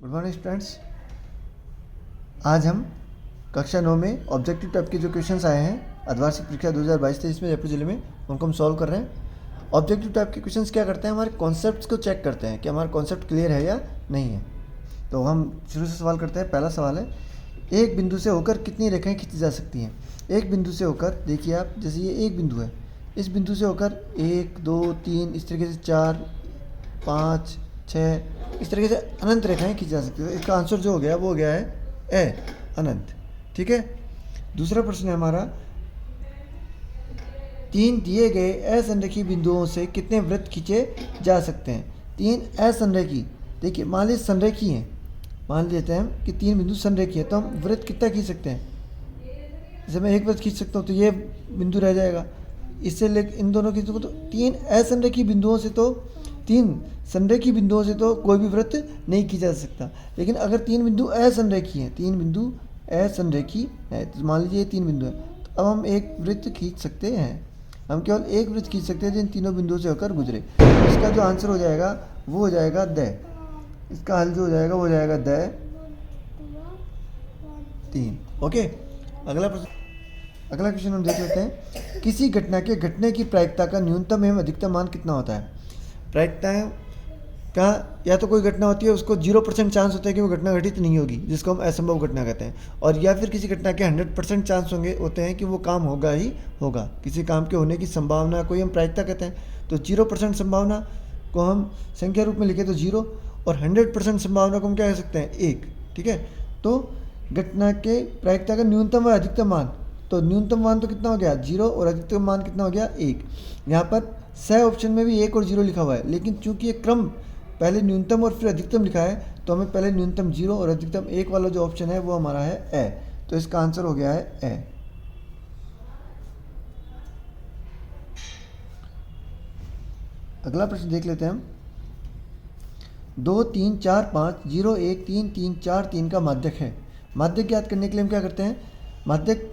Good morning students. आज हम कक्षा 9 में ऑब्जेक्टिव टाइप के जो क्वेश्चंस आए हैं अर्धवार्षिक परीक्षा 2022-23 में जयपुर जिले में, उनको हम सॉल्व कर रहे हैं। ऑब्जेक्टिव टाइप के क्वेश्चंस क्या करते हैं, हमारे कॉन्सेप्ट्स को चेक करते हैं कि हमारा कॉन्सेप्ट क्लियर है या नहीं है। तो हम शुरू से सवाल करते हैं। पहला सवाल है, एक बिंदु से होकर कितनी रेखाएँ खींची जा सकती हैं। एक बिंदु से होकर, देखिए आप, जैसे ये एक बिंदु है, इस बिंदु से होकर 1 2 3 इस तरीके से 4 5 6 इस तरीके से अनंत रेखाएं खींची जा सकती है। इसका आंसर जो हो गया वो हो गया है ए, अनंत। ठीक है। दूसरा प्रश्न है हमारा, 3 दिए गए असंरेखी बिंदुओं से कितने वृत्त खींचे जा सकते हैं। 3 असंरेखी, देखिए मान लीजिए संरेखी हैं, मान लेते हैं हम कि 3 बिंदु संरेखी है, तो हम वृत्त कितना खींच सकते हैं। जैसे मैं एक वृत्त खींच सकता हूँ तो ये बिंदु रह जाएगा, इससे ले इन दोनों की, तो 3 असंरेखी बिंदुओं से, तो 3 संरेखी बिंदुओं से तो कोई भी वृत्त नहीं खींचा जा सकता। लेकिन अगर 3 बिंदु असंरेखी हैं, 3 बिंदु असंरेखी है, तो मान लीजिए 3 बिंदु है, तो अब हम एक वृत्त खींच सकते हैं। हम केवल एक वृत्त खींच सकते हैं जिन तीनों बिंदुओं से होकर गुजरे। इसका जो आंसर हो जाएगा वो हो जाएगा द। इसका हल जो हो जाएगा वो हो जाएगा द 3। ओके। अगला क्वेश्चन हम देख लेते हैं। किसी घटना के घटने की प्रायिकता का न्यूनतम एवं अधिकतम मान कितना होता है। प्रायिकता का, या तो कोई घटना होती है उसको 0% चांस होता है कि वो घटना घटित नहीं होगी, जिसको हम असंभव घटना कहते हैं, और या फिर किसी घटना के 100% चांस होते हैं कि वो काम होगा ही होगा। किसी काम के होने की संभावना को ही हम प्रायिकता कहते हैं। तो 0% संभावना को हम संख्या रूप में लिखे तो 0, और 100% संभावना को हम क्या कह सकते हैं, 1। ठीक है। तो घटना के प्रायिकता का न्यूनतम और अधिकतम मान, तो न्यूनतम मान तो कितना हो गया 0, और अधिकतम मान कितना हो गया 1। यहाँ पर स ऑप्शन में भी 1 और 0 लिखा हुआ है, लेकिन चूंकि ये क्रम पहले न्यूनतम और फिर अधिकतम लिखा है, तो हमें पहले न्यूनतम 0 और अधिकतम 1 वाला जो ऑप्शन है वो हमारा है ए। तो इसका आंसर हो गया है ए। अगला प्रश्न देख लेते हैं हम। 2 3 4 5 0 1 3 3 4 3 का माध्यक है। माध्यक ज्ञात करने के लिए हम क्या करते हैं, माध्यक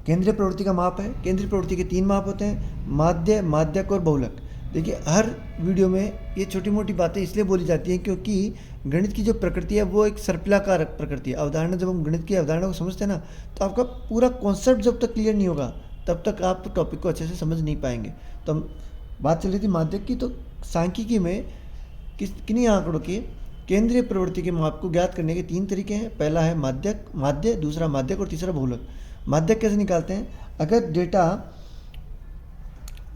केंद्रीय प्रवृत्ति का माप है। केंद्रीय प्रवृत्ति के 3 माप होते हैं, माध्य, माध्यक और बहुलक। देखिए हर वीडियो में ये छोटी मोटी बातें इसलिए बोली जाती हैं क्योंकि गणित की जो प्रकृति है वो एक सर्पिलाकार प्रकृति है। अवधारणा, जब हम गणित की अवधारणा को समझते हैं ना, तो आपका पूरा कॉन्सेप्ट जब तक क्लियर नहीं होगा तब तक आप टॉपिक को अच्छे से समझ नहीं पाएंगे। तो हम बात चल रही थी माध्यक की। तो सांख्यिकी में किन्हीं आंकड़ों के केंद्रीय प्रवृत्ति के माप को ज्ञात करने के 3 तरीके हैं। पहला है माध्य, दूसरा माध्यक और तीसरा बहुलक। माध्यक कैसे निकालते हैं, अगर डेटा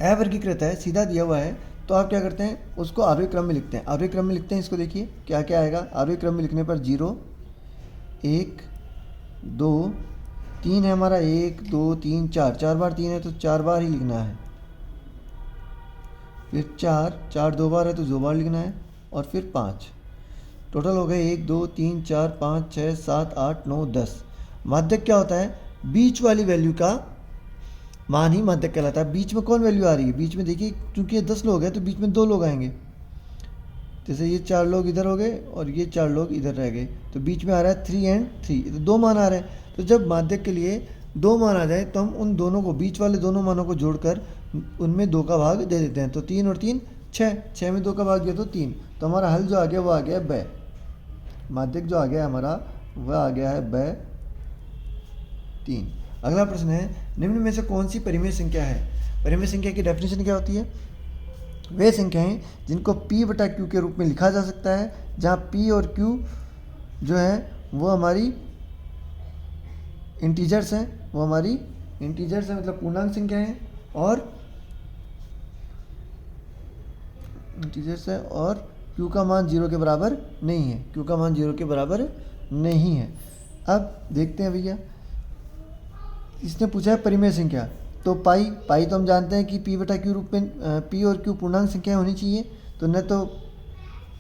अवर्गीकृत है, सीधा दिया हुआ है, तो आप क्या करते हैं, उसको आरोही क्रम में लिखते हैं। आरोही क्रम में लिखते हैं, इसको देखिए क्या क्या आएगा। आरोही क्रम में लिखने पर 0 1 2 3 है हमारा, 1 2 3 4, 4 बार 3 है तो 4 बार ही लिखना है। फिर 4 2 बार है तो 2 बार लिखना है, और फिर 5। टोटल हो गए 1 2 3 4 5 6 7 8 9 10। माध्यक क्या होता है, बीच वाली वैल्यू का मान ही माध्यक कहलाता है। बीच में कौन वैल्यू आ रही है, बीच में देखिए, क्योंकि ये 10 लोग हैं तो बीच में 2 लोग आएंगे। जैसे ये 4 लोग इधर हो गए और ये 4 लोग इधर रह गए, तो बीच में आ रहा है 3 और 3, तो 2 मान आ रहे हैं। तो जब माध्यक के लिए 2 मान आ जाए तो हम उन दोनों को, बीच वाले दोनों मानों को जोड़कर उनमें 2 का भाग दे देते हैं। तो 3 और 3 6, 6 में 2 का भाग दिया तो 3। तो हमारा हल जो आ गया वो आ गया ब। माध्यक जो आ गया हमारा वह आ गया है ब 3। अगला प्रश्न है, निम्न में से कौन सी परिमेय संख्या है। परिमेय संख्या की डेफिनेशन क्या होती है, वे संख्याएं जिनको p/q के रूप में लिखा जा सकता है, जहाँ p और q जो है वो हमारी इंटीजर्स हैं, वो हमारी इंटीजर्स हैं, मतलब पूर्णांक संख्या हैं, और इंटीजर्स है, और q का मान 0 के बराबर नहीं है। q का मान 0 के बराबर नहीं है। अब देखते हैं भैया, इसने पूछा है परिमेय संख्या, तो पाई तो हम जानते हैं कि p/q रूप में p और q पूर्णांक संख्या होनी चाहिए, तो न तो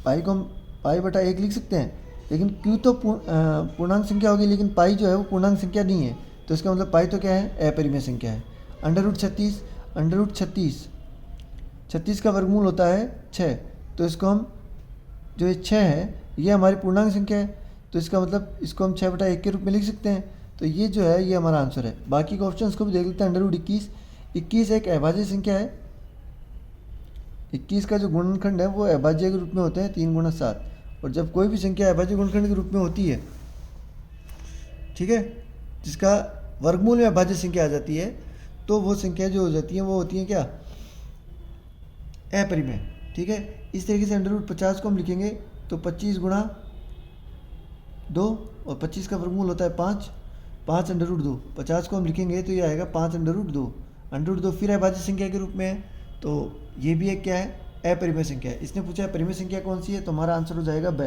पाई को हम π/1 लिख सकते हैं, लेकिन q तो पूर्णांक संख्या होगी, लेकिन पाई जो है वो पूर्णांक संख्या नहीं है। तो इसका मतलब पाई तो क्या है, अपरिमेय संख्या है। √36 36 का वर्गमूल होता है 6, तो इसको हम, जो ये 6 है ये हमारी पूर्णांक संख्या है, तो इसका मतलब इसको हम 6/1 के रूप में लिख सकते हैं। तो ये जो है ये हमारा आंसर है। बाकी के ऑप्शंस को भी देख लेते हैं। √21, 21 एक अभाज्य संख्या है। 21 का जो गुणनखंड है वो अभाज्य के रूप में होते हैं 3 × 7, और जब कोई भी संख्या अभाज्य गुणनखंड के रूप में होती है, ठीक है, जिसका वर्गमूल में अभाज्य संख्या आ जाती है, तो वो संख्या जो हो जाती है वो होती है क्या, अपरिमेय। ठीक है, इस तरीके से √50 को हम लिखेंगे तो 25 गुणा 2 और 25 का वर्गमूल होता है 5, 5 √2। 50 को हम लिखेंगे तो ये आएगा 5 √2। √2 फिर अभाज्य संख्या के रूप में है, तो ये भी एक क्या है, अपरिमेय संख्या है। इसने पूछा है परिमेय संख्या कौन सी है, तो हमारा आंसर हो जाएगा ब।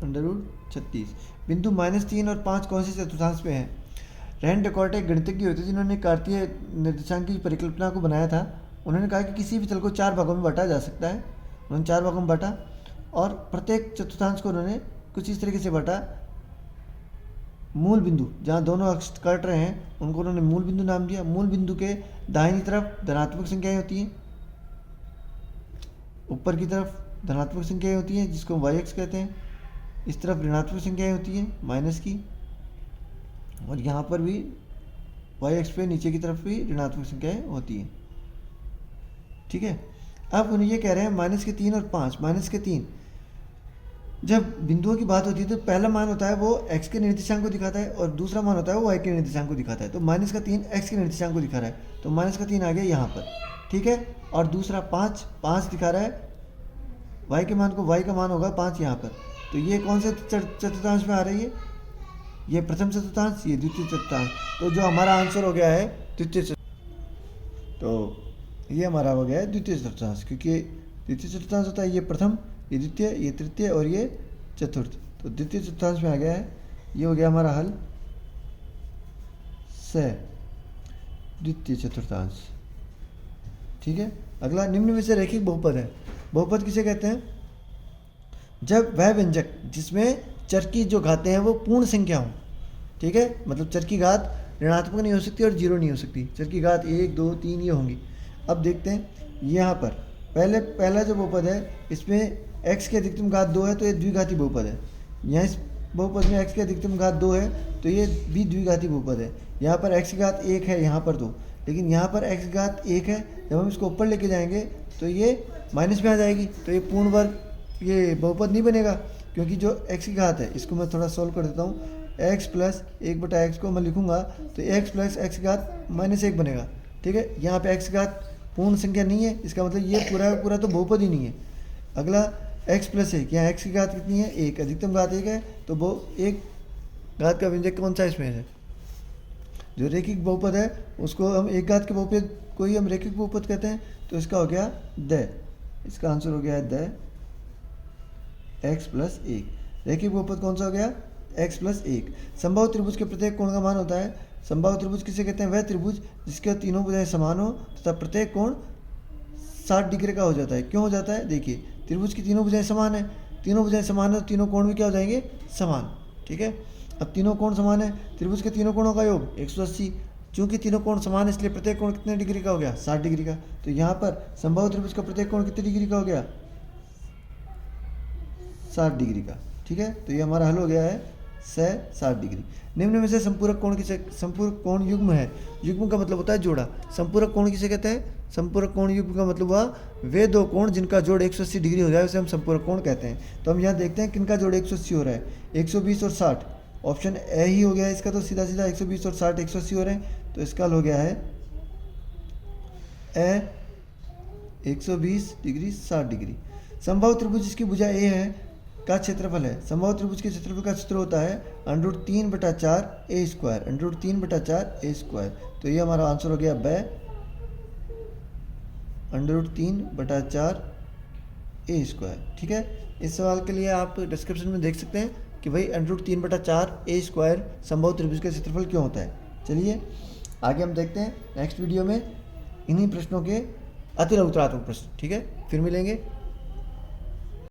√36। बिंदु -3 और 5 कौन से चतुर्थांश में है। रैंड डेकॉर्ट एक गणितज्ञ होते जिन्होंने कार्तीय निर्देशांक की परिकल्पना को बनाया था। उन्होंने कहा कि किसी भी तल को 4 भागों में बांटा जा सकता है। उन्होंने 4 भागों में बांटा और प्रत्येक चतुर्थांश को उन्होंने कुछ इस तरीके से बांटा। मूल बिंदु जहाँ दोनों अक्ष काट रहे हैं उनको उन्होंने मूल बिंदु नाम दिया। मूल बिंदु के दाहिनी तरफ धनात्मक संख्याएं होती हैं, ऊपर की तरफ धनात्मक संख्याएं होती हैं जिसको y-अक्ष कहते हैं, इस तरफ ऋणात्मक संख्याएं होती हैं माइनस की, और यहाँ पर भी y-अक्ष पे नीचे की तरफ भी ऋणात्मक संख्याएं होती हैं। ठीक है, अब उन्हें ये कह रहे हैं -3 और 5। -3 जब बिंदुओं की बात होती है तो पहला मान होता है वो x के निर्देशांक को दिखाता है और दूसरा मान होता है वो y के निर्देशांक को दिखाता है। तो -3 x के निर्देशांक को दिखा रहा है, तो -3 आ गया यहाँ पर। ठीक है, और दूसरा 5 दिखा रहा है y के मान को, y का मान होगा 5 यहाँ पर। तो ये कौन से चतुर्थांश में आ रही है, ये प्रथम चतुर्थांश, ये द्वितीय चतुर्थांश। तो जो हमारा आंसर हो गया है द्वितीय चतुर्थांश, तो ये हमारा हो गया है द्वितीय चतुर्थांश, क्योंकि द्वितीय चतुर्थांश होता है ये प्रथम, ये द्वितीय, ये तृतीय और ये चतुर्थ। तो द्वितीय चतुर्थांश में आ गया है, ये हो गया हमारा हल स, द्वितीय चतुर्थांश। ठीक है, अगला निम्न में से रैखिक बहुपद है। बहुपद किसे कहते हैं, जब वह व्यंजक जिसमें चर की जो घातें हैं वो पूर्ण संख्या हो। ठीक है, मतलब चर की घात ऋणात्मक नहीं हो सकती और 0 नहीं हो सकती, चर की घात 1 2 3 ये होंगी। अब देखते हैं यहाँ पर पहला जो बहुपद है इसमें x की अधिकतम घात 2 है तो ये द्विघाती बहुपद है। यहाँ इस बहुपद में x की अधिकतम घात 2 है तो ये भी द्विघाती बहुपद है। यहाँ पर x की घात 1 है यहाँ पर 2, लेकिन यहाँ पर x की घात 1 है। जब हम इसको ऊपर लेके जाएंगे तो ये माइनस में आ जाएगी, तो ये पूर्ण वर्ग ये बहुपद नहीं बनेगा, क्योंकि जो x की घात है, इसको मैं थोड़ा सॉल्व कर देता हूँ। x प्लस 1/x को मैं लिखूँगा तो x प्लस x की घात -1 बनेगा। ठीक है, यहाँ पे x की घात पूर्ण संख्या नहीं है, इसका मतलब ये पूरा तो बहुपद ही नहीं है। अगला x प्लस 1, यहाँ x की घात कितनी है 1, अधिकतम घात 1 है, तो वो एक घात का व्यंजक कौन सा इसमें है, जो रैखिक बहुपद है उसको हम एक घात के बहुपद को ही हम रैखिक बहुपद कहते हैं। तो इसका हो गया द, इसका आंसर हो गया है द x प्लस 1। रैखिक बहुपद कौन सा हो गया, x प्लस 1। संभाव्य त्रिभुज के प्रत्येक कोण का मान होता है, संभाव्य त्रिभुज किसे कहते हैं, वह त्रिभुज जिसके तीनों भुजाएं समान हो तथा प्रत्येक कोण 60 डिग्री का हो जाता है। क्यों हो जाता है, देखिए त्रिभुज की तीनों भुजाएं समान है, तीनों भुजाएं समान है तो तीनों कोण भी क्या हो जाएंगे, समान। ठीक है, अब तीनों कोण समान है, त्रिभुज के तीनों कोणों का योग 180। चूंकि तीनों कोण समान है इसलिए प्रत्येक कोण कितने डिग्री का हो गया, 60 डिग्री का। तो यहाँ पर संभाव्य त्रिभुज का प्रत्येक कोण कितने डिग्री का हो गया, 60 डिग्री का। ठीक है, तो ये हमारा हल हो गया है 60 डिग्री। निम्न में से संपूरक कोण किसे, संपूरक कोण युग्म है, युग्म का मतलब होता है जोड़ा। संपूरक कोण किसे कहते हैं, संपूरक कोण युग्म का मतलब हुआ वे दो कोण जिनका जोड़ 180 डिग्री हो जाए उसे हम संपूरक कोण कहते हैं। तो हम यहाँ देखते हैं किनका जोड़ 180 हो रहा है, 120 और 60। ऑप्शन ए ही हो गया है इसका, तो सीधा 120 और 60 180 हो रहे हैं, तो इसका हल हो गया है ए 120 डिग्री 60 डिग्री। संभाव्य त्रिभुज जिसकी भुजा ए है का क्षेत्रफल है, संभाव्य त्रिभुज के क्षेत्रफल का सूत्र होता है √3/4 a स्क्वायर, √3/4 a स्क्वायर। तो ये हमारा आंसर हो गया ब √3/4 a स्क्वायर। ठीक है, इस सवाल के लिए आप डिस्क्रिप्शन में देख सकते हैं कि भाई √3/4 a स्क्वायर संभाव्य त्रिभुज का क्षेत्रफल क्यों होता है। चलिए आगे हम देखते हैं नेक्स्ट वीडियो में इन्हीं प्रश्नों के अतिरिक्त उत्तरात्मक प्रश्न। ठीक है, फिर मिलेंगे।